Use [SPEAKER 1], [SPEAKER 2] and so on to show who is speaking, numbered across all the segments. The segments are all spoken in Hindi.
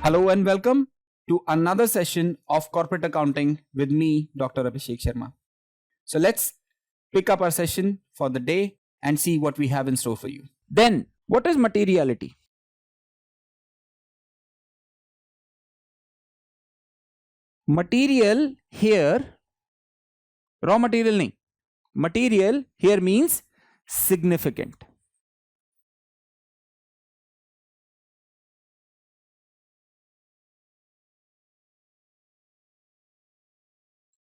[SPEAKER 1] Hello and welcome to another session of corporate accounting with me, Dr. Abhishek Sharma. So let's pick up our session for the day and see what we have in store for you.
[SPEAKER 2] Then, what is materiality? Material here, raw material nahi. Material here means significant.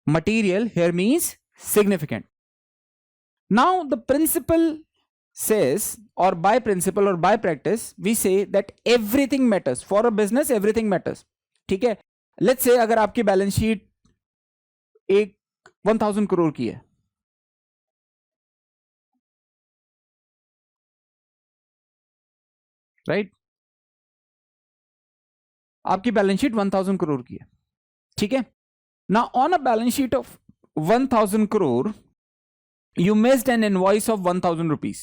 [SPEAKER 2] Material here means significant. Now, the principle says, or by principle or by practice, we say that everything matters. For a business, everything matters. ठीक है? Let's say अगर आपकी बैलेंस शीट एक 1000 करोड़ की है, राइट? आपकी बैलेंस शीट 1000 करोड़ की है, ठीक है? Now, on a balance sheet of 1000 crore, you missed an invoice of 1000 rupees.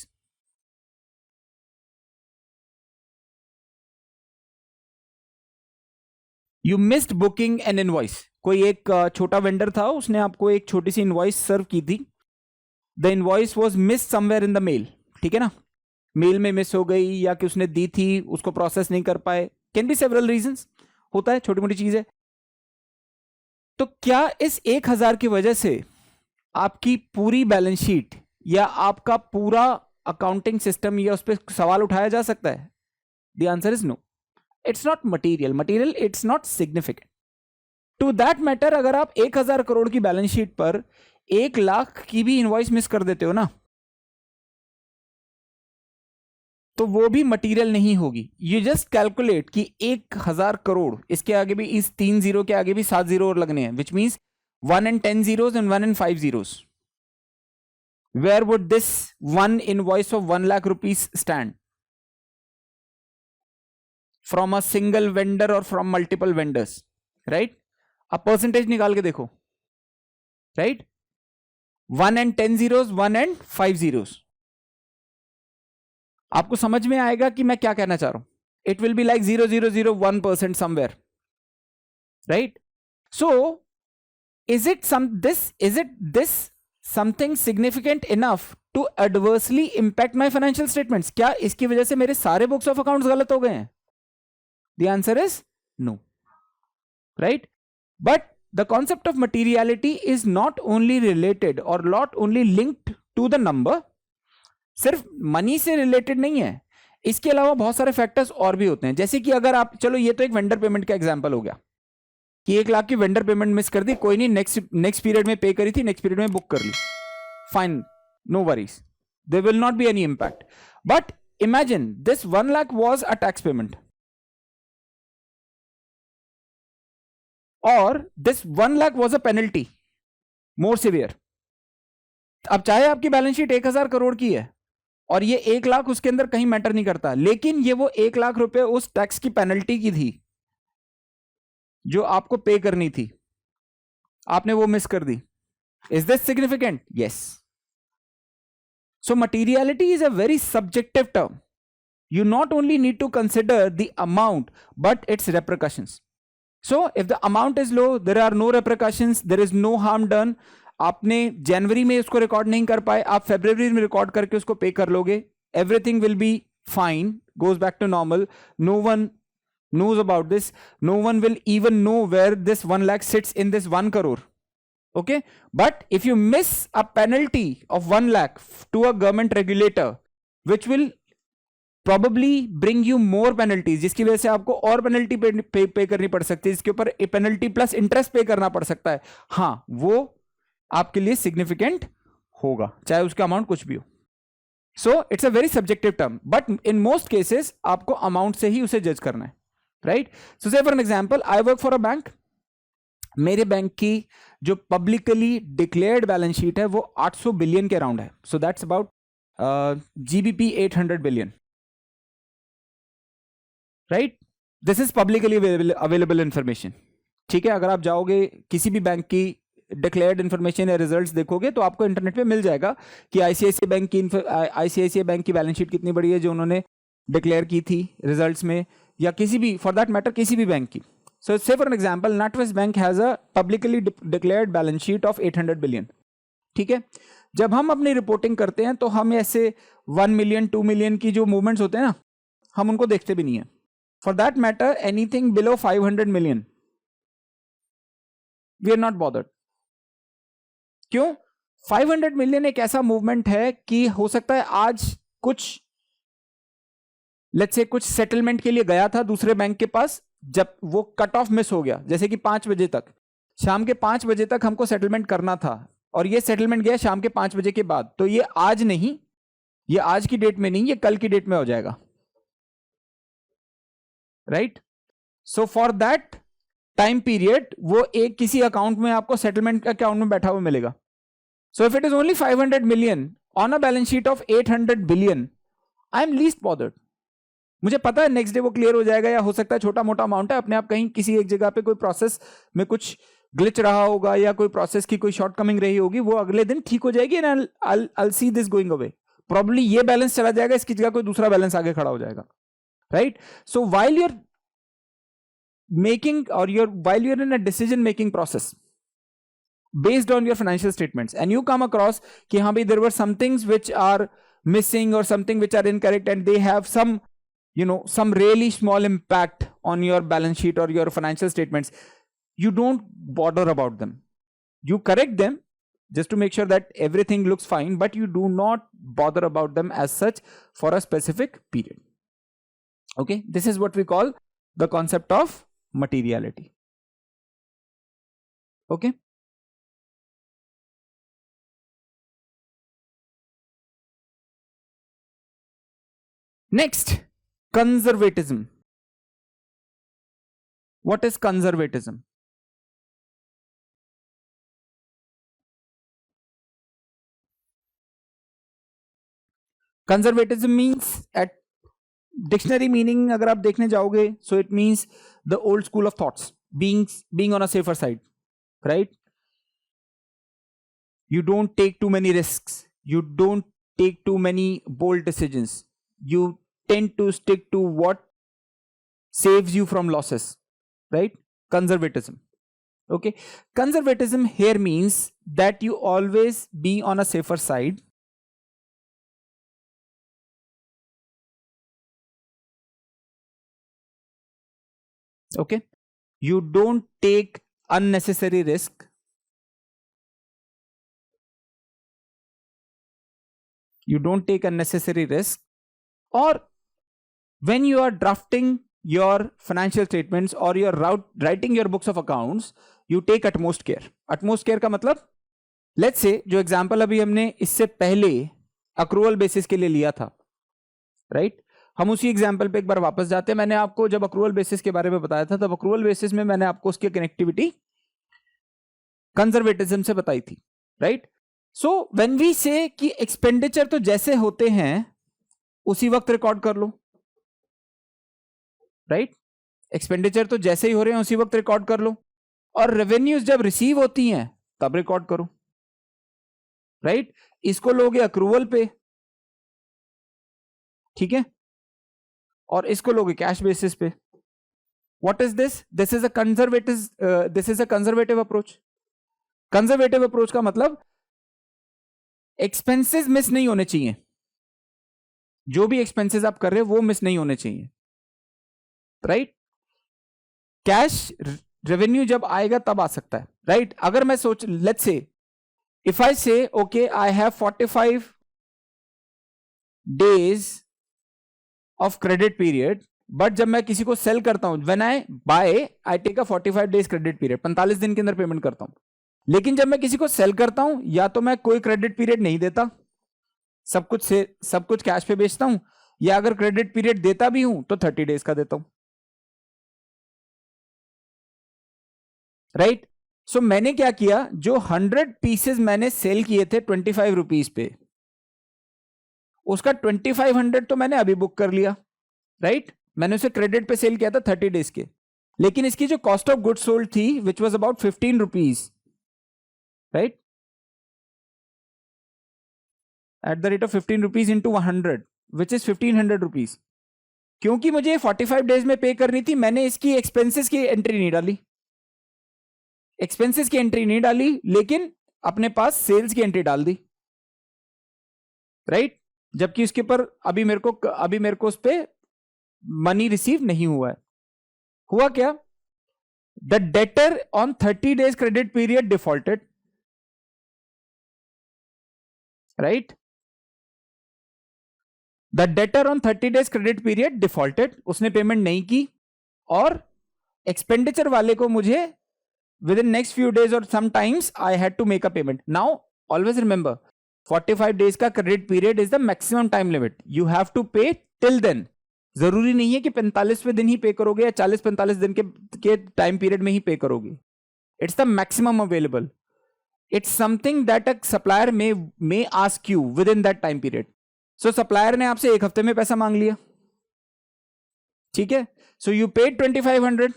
[SPEAKER 2] You missed booking an invoice. कोई एक छोटा वेंडर था, उसने आपको एक छोटी सी इनवॉइस सर्व की थी. The invoice was missed somewhere in the mail. ठीक है ना? मेल में मिस हो गई या कि उसने दी थी, उसको प्रोसेस नहीं कर पाए. Can be several reasons. होता है, छोटी मोटी चीज है. तो क्या इस 1000 की वजह से आपकी पूरी बैलेंस शीट या आपका पूरा अकाउंटिंग सिस्टम या उस पर सवाल उठाया जा सकता है? The answer is no. It's not material, it's not significant. To that matter, अगर आप 1000 करोड़ की बैलेंस शीट पर 1 लाख की भी इनवॉइस मिस कर देते हो ना, तो वो भी मटेरियल नहीं होगी. यू जस्ट कैलकुलेट कि 1000 करोड़, इसके आगे भी, इस 3 जीरो के आगे भी 7 जीरो और लगने हैं, which means 1 and 10 zeros and 1 and 5 zeros. Where would this one invoice of 1 lakh rupees stand? From a single vendor or from multiple vendors, right? अब परसेंटेज निकाल के देखो, right? 1 and 10 zeros, 1 and 5 zeros. आपको समझ में आएगा कि मैं क्या कहना चाह रहा हूं. It will be like 0.001% somewhere, right? So is it this something significant enough to adversely impact my financial statements? क्या इसकी वजह से मेरे सारे बुक्स ऑफ अकाउंट्स गलत हो गए हैं? The answer is no, right? But the concept of materiality is not only related or not only linked to the number. सिर्फ मनी से रिलेटेड नहीं है, इसके अलावा बहुत सारे फैक्टर्स और भी होते हैं. जैसे कि अगर आप, चलो ये तो एक वेंडर पेमेंट का एग्जांपल हो गया कि 1 लाख की वेंडर पेमेंट मिस कर दी, कोई नहीं, नेक्स्ट पीरियड में पे करी थी, नेक्स्ट पीरियड में बुक कर ली, fine, no worries, there will not be any impact. But imagine this 1 lakh was a tax payment, और this 1 lakh was a penalty, more severe. अब चाहे आपकी बैलेंस शीट 1000 करोड़ की है और ये 1 लाख उसके अंदर कहीं मैटर नहीं करता, लेकिन ये वो 1 लाख रुपए उस टैक्स की पेनल्टी की थी जो आपको पे करनी थी, आपने वो मिस कर दी. Is this significant? Yes. So materiality is a very subjective term. You not only need to consider the amount but its repercussions. So if the amount is low, there are no repercussions, there is no harm done. आपने जनवरी में उसको रिकॉर्ड नहीं कर पाए, आप फरवरी में रिकॉर्ड करके उसको पे कर लोगे, everything will be fine, goes back to normal. No one knows about this, no one will even know where this 1 lakh sits in this 1 crore. Okay, but if you miss a penalty of 1 lakh to a government regulator, which will probably bring you more penalties, जिसकी वजह से आपको और पेनल्टी पे करनी पड़ सकती है, इसके ऊपर पेनल्टी प्लस इंटरेस्ट पे करना पड़ सकता है, हाँ, वो आपके लिए सिग्निफिकेंट होगा, चाहे उसका अमाउंट कुछ भी हो. So it's a very subjective term, but in most cases आपको अमाउंट से ही उसे जज करना है, राइट? सो से for an example, I work for a bank. मेरे बैंक की जो पब्लिकली डिक्लेयर्ड बैलेंस शीट है वो 800 बिलियन के अराउंड है. So that's about GBP 800 billion, right? This is publicly available information. ठीक है, अगर आप जाओगे किसी भी बैंक की डिक्लेयर्ड इंफॉर्मेशन या रिजल्ट्स देखोगे तो आपको इंटरनेट पे मिल जाएगा कि आईसीआईसीआई बैंक की बैलेंस शीट कितनी बड़ी है जो उन्होंने डिक्लेयर की थी रिजल्ट्स में, या किसी भी फॉर दैट मैटर किसी भी बैंक की. So say for an example, NatWest Bank has a publicly declared balance sheet of 800 billion. ठीक है. जब हम अपनी रिपोर्टिंग करते हैं तो हम ऐसे 1 मिलियन 2 मिलियन की जो मूवमेंट्स होते हैं ना, हम उनको देखते भी नहीं है. For that matter anything below 500 million we are not bothered. क्यों? 500 मिलियन एक ऐसा मूवमेंट है कि हो सकता है आज कुछ लेट्स से कुछ सेटलमेंट के लिए गया था दूसरे बैंक के पास, जब वो कट ऑफ मिस हो गया, जैसे कि 5 बजे तक, शाम के 5 बजे तक हमको सेटलमेंट करना था और ये सेटलमेंट गया शाम के 5 बजे के बाद, तो ये आज नहीं, ये आज की डेट में नहीं, ये कल की डेट में हो जाएगा. Right? So for that time period वो एक किसी अकाउंट में आपको सेटलमेंट अकाउंट में बैठा हुआ मिलेगा. So if it is only 500 million on a balance sheet of 800 billion, I am least bothered. मुझे पता है नेक्स्ट डे वो क्लियर हो जाएगा, या हो सकता है छोटा मोटा अमाउंट है, अपने आप कहीं किसी एक जगह पे कोई प्रोसेस में कुछ ग्लिच रहा होगा या कोई प्रोसेस की कोई शॉर्टकमिंग रही होगी, वो अगले दिन ठीक हो जाएगी and I'll see this going away. Probably ये बैलेंस चला जाएगा, इसकी जगह कोई दूसरा बैलेंस आगे खड़ा हो जाएगा. Right? So while you're making or while you're in a decision making process based on your financial statements and you come across कि हाँ भाई there were some things which are missing or something which are incorrect and they have some some really small impact on your balance sheet or your financial statements, you don't bother about them. You correct them just to make sure that everything looks fine, but you do not bother about them as such for a specific period. Okay, this is what we call the concept of materiality. Okay. Next, conservatism. What is conservatism? Conservatism means at dictionary meaning अगर आप देखने जाओगे, so it means the old school of thoughts, being on a safer side, right? You don't take too many risks. You don't take too many bold decisions. You tend to stick to what saves you from losses, right? Conservatism. Okay. Conservatism here means that you always be on a safer side. Okay. You don't take unnecessary risk. You don't take unnecessary risk. Or when you are drafting your financial statements or you're writing your books of accounts, you take utmost care. Utmost care का मतलब, let's say जो एग्जाम्पल अभी हमने इससे पहले अक्रूवल बेसिस के लिए लिया था, राइट? हम उसी एग्जाम्पल पे एक बार वापस जाते हैं. मैंने आपको जब अक्रूवल बेसिस के बारे में बताया था, तब अक्रूवल बेसिस में मैंने आपको उसकी कनेक्टिविटी कंजर्वेटिज्म से बताई थी, राइट? सो व्हेन वी से कि एक्सपेंडिचर तो जैसे होते हैं उसी वक्त रिकॉर्ड कर लो, राइट? एक्सपेंडिचर तो जैसे ही हो रहे हैं उसी वक्त रिकॉर्ड कर लो, और रेवेन्यूज जब रिसीव होती हैं तब रिकॉर्ड करो, राइट? इसको लोगे अक्रूवल पे, ठीक है, और इसको लोगे कैश बेसिस पे. What is this? This is a conservative approach. Conservative approach का मतलब एक्सपेंसेस मिस नहीं होने चाहिए. जो भी एक्सपेंसेस आप कर रहे हो वो मिस नहीं होने चाहिए, राइट? कैश रेवेन्यू जब आएगा तब आ सकता है, राइट? अगर मैं सोच, let's say if I say okay I have 45 days of credit period, but जब मैं किसी को सेल करता हूं, when I buy I take a 45 days credit period, 45 दिन के अंदर पेमेंट करता हूं. लेकिन जब मैं किसी को सेल करता हूं, या तो मैं कोई क्रेडिट पीरियड नहीं देता, सब कुछ कैश पे बेचता हूं, या अगर क्रेडिट पीरियड देता भी हूं तो 30 days का देता हूं, राइट? सो मैंने क्या किया, जो 100 पीसेस मैंने सेल किए थे 25 रुपीज पे, उसका 2500 तो मैंने अभी बुक कर लिया, राइट? मैंने उसे क्रेडिट पे सेल किया था 30 डेज के, लेकिन इसकी जो कॉस्ट ऑफ गुड्स सोल्ड थी which was about 15 rupees, right? At the rate of 15 rupees into 100 which is 1500 rupees. क्योंकि मुझे 45 डेज में पे करनी थी, मैंने इसकी एक्सपेंसेस की एंट्री नहीं डाली, एक्सपेंसेस की एंट्री नहीं डाली, लेकिन अपने पास सेल्स की एंट्री डाल दी, राइट? जबकि उसके ऊपर अभी मेरे को उस पर मनी रिसीव नहीं हुआ है। हुआ क्या? The debtor on 30 days credit period defaulted, right? The debtor on 30 days credit period defaulted, उसने पेमेंट नहीं की, और एक्सपेंडिचर वाले को मुझे within next few days और sometimes I had to make a payment. Now always remember 45 days का credit period is the maximum time limit, you have to pay till then. जरूरी नहीं है कि 45वें दिन ही पे करोगे या 40-45 दिन के टाइम पीरियड में ही पे करोगे। It's the maximum available, it's something that a supplier may ask you with in that time period. So supplier ने आपसे एक हफ्ते में पैसा मांग लिया, ठीक है, सो यू पेड 2500,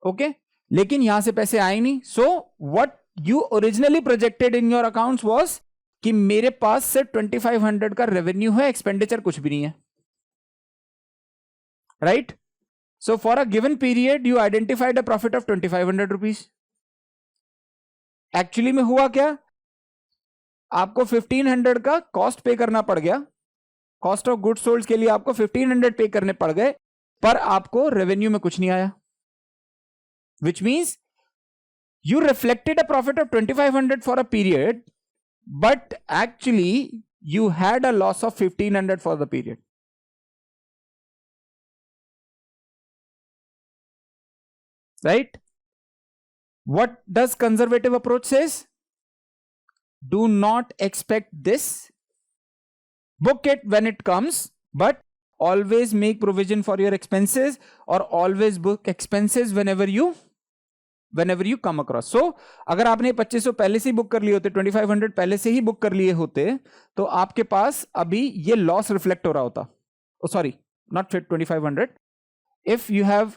[SPEAKER 2] ओके, लेकिन यहां से पैसे आए नहीं। So what you originally projected in your accounts was कि मेरे पास सिर्फ 2500 का रेवेन्यू है, एक्सपेंडिचर कुछ भी नहीं है, right? So for a given period you identified a profit of 2500 rupees. Actually में हुआ क्या? आपको 1500 का कॉस्ट पे करना पड़ गया, कॉस्ट ऑफ गुड्स सोल्ड के लिए आपको 1500 पे करने पड़ गए, पर आपको रेवेन्यू में कुछ नहीं आया, which means you reflected a profit of 2500 for a period, but actually you had a loss of 1500 for the period, right? What does conservative approach says? Do not expect this, book it when it comes, but always make provision for your expenses, or always book expenses whenever you come across. So अगर आपने 2500 पहले से ही बुक कर लिए होते, 2500 पहले से ही बुक कर लिए होते, तो आपके पास अभी ये लॉस रिफ्लेक्ट हो रहा होता। Sorry, not 2500, if you have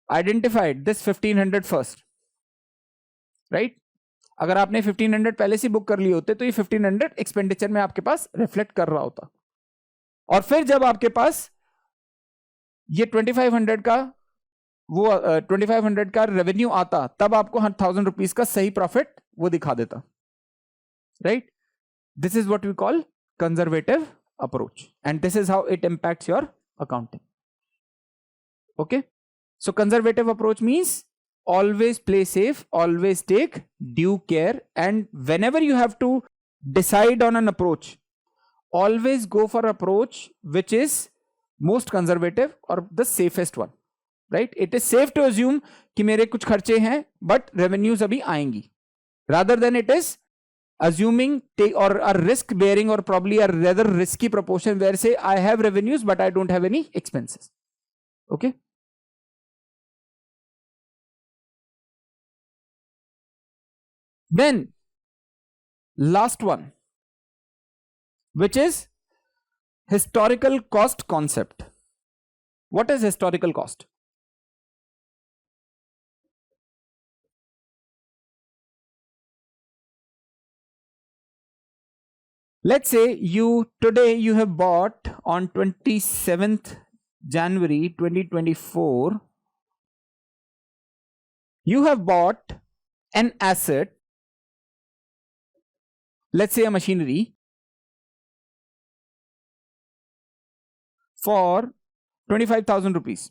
[SPEAKER 2] identified this 1500 first, right? अगर आपने 1500 पहले से बुक कर लिए होते तो ये 1500 एक्सपेंडिचर में आपके पास रिफ्लेक्ट कर रहा होता, और फिर जब आपके पास ये 2500 का 2500 का रेवेन्यू आता, तब आपको 1000 रुपीज का सही प्रॉफिट वो दिखा देता, right? This is what we call conservative approach, and this is how it impacts your accounting, okay? So conservative approach means always play safe, always take due care, and whenever you have to decide on an approach, always go for approach which is most conservative or the safest one, right? It is safe to assume कि मेरे कुछ खर्चे हैं but revenues अभी आएंगी, rather than it is assuming or a risk bearing or probably a rather risky proportion where say I have revenues but I don't have any expenses, okay? Then last one, which is historical cost concept. What is historical cost? Let's say today you have bought on 27th January 2024, you have bought an asset, let's say a machinery, for 25,000 rupees,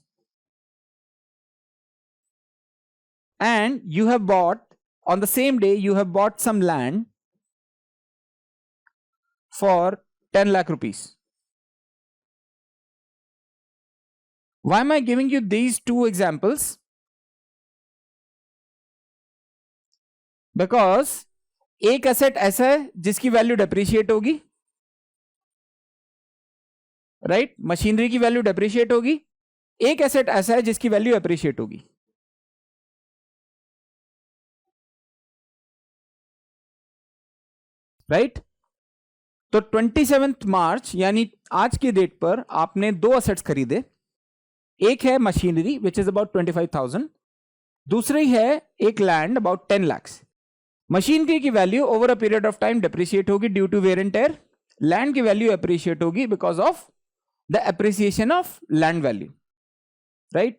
[SPEAKER 2] and you have bought on the same day you have bought some land for 10 lakh rupees. Why am I giving you these two examples? Because एक एसेट ऐसा है जिसकी वैल्यू डेप्रिशिएट होगी, राइट? मशीनरी की वैल्यू डेप्रिशिएट होगी, एक एसेट ऐसा है जिसकी वैल्यू एप्रिशिएट होगी, राइट? तो 27 मार्च यानी आज की डेट पर आपने दो असेट्स खरीदे, एक है मशीनरी विच इज अबाउट 25,000, दूसरी है एक लैंड अबाउट 10 lakhs. मशीनरी की value over a period of time depreciate होगी due to wear and tear, land की वैल्यू अप्रिशिएट होगी because of the appreciation of land value, right?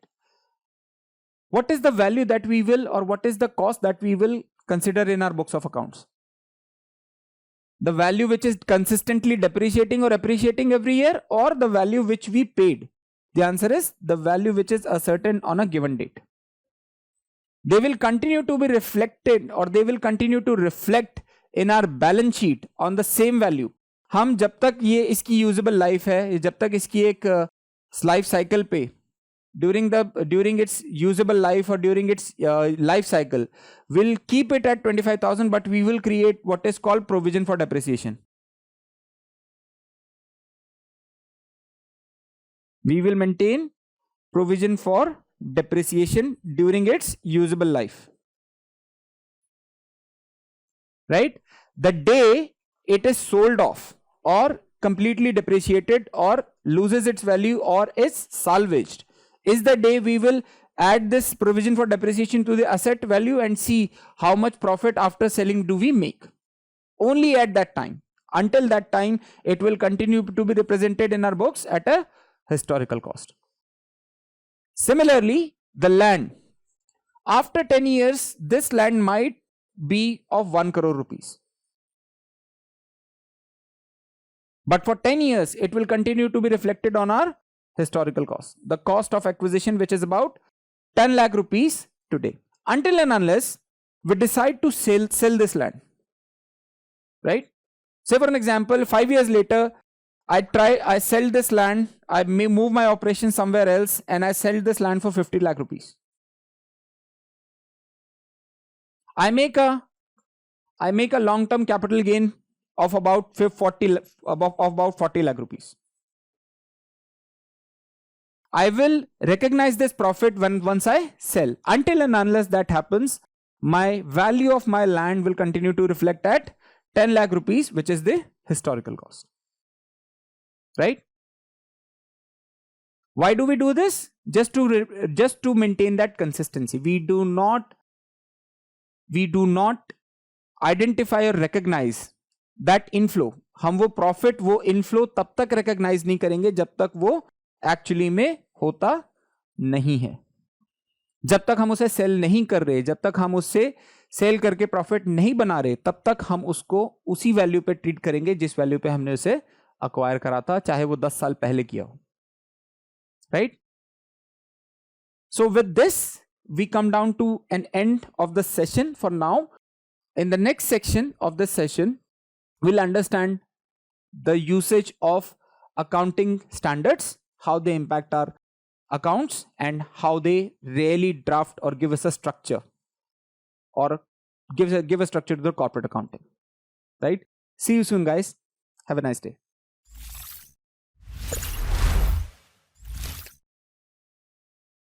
[SPEAKER 2] What is the value that we will, or what is the cost that we will consider in our books of accounts? The value which is consistently depreciating or appreciating every year, or the value which we paid? The answer is the value which is ascertained on a given date. They will continue to be reflected, or they will continue to reflect in our balance sheet on the same value. हम जब तक ये इसकी यूजेबल लाइफ है, जब तक इसकी एक लाइफ साइकिल पे during its usable life or during its life cycle, we'll keep it at 25,000, but we will create what is called provision for depreciation. We will maintain provision for depreciation during its usable life, right? The day it is sold off or completely depreciated or loses its value or is salvaged is the day we will add this provision for depreciation to the asset value and see how much profit after selling do we make. Only at that time. Until that time, it will continue to be represented in our books at a historical cost. Similarly, the land. After 10 years, this land might be of 1 crore rupees. But for 10 years, it will continue to be reflected on our historical cost. The cost of acquisition, which is about 10 lakh rupees today. Until and unless we decide to sell this land. Right? Say for an example, 5 years later, I sell this land, I may move my operation somewhere else and I sell this land for 50 lakh rupees. I make a long-term capital gain of about 40 lakh rupees. I will recognize this profit once I sell. Until and unless that happens, my value of my land will continue to reflect at 10 lakh rupees, which is the historical cost. Right? Why do we do this? Just to maintain that consistency. We do not identify or recognize that inflow. हम वो profit, वो inflow तब तक recognize नहीं करेंगे जब तक वो actually में होता नहीं है. जब तक हम उसे सेल नहीं कर रहे, जब तक हम उससे सेल करके प्रॉफिट नहीं बना रहे, तब तक हम उसको उसी वैल्यू पे ट्रीट करेंगे जिस वैल्यू पे हमने उसे अक्वायर करा था, चाहे वो 10 साल पहले किया हो. Right? So with this we come down to an end of the session for now. In the next section of this session, we'll understand the usage of accounting standards, how they impact our accounts, and how they really draft or give us a structure, or give a structure to the corporate accounting. Right? See you soon, guys. Have a nice day.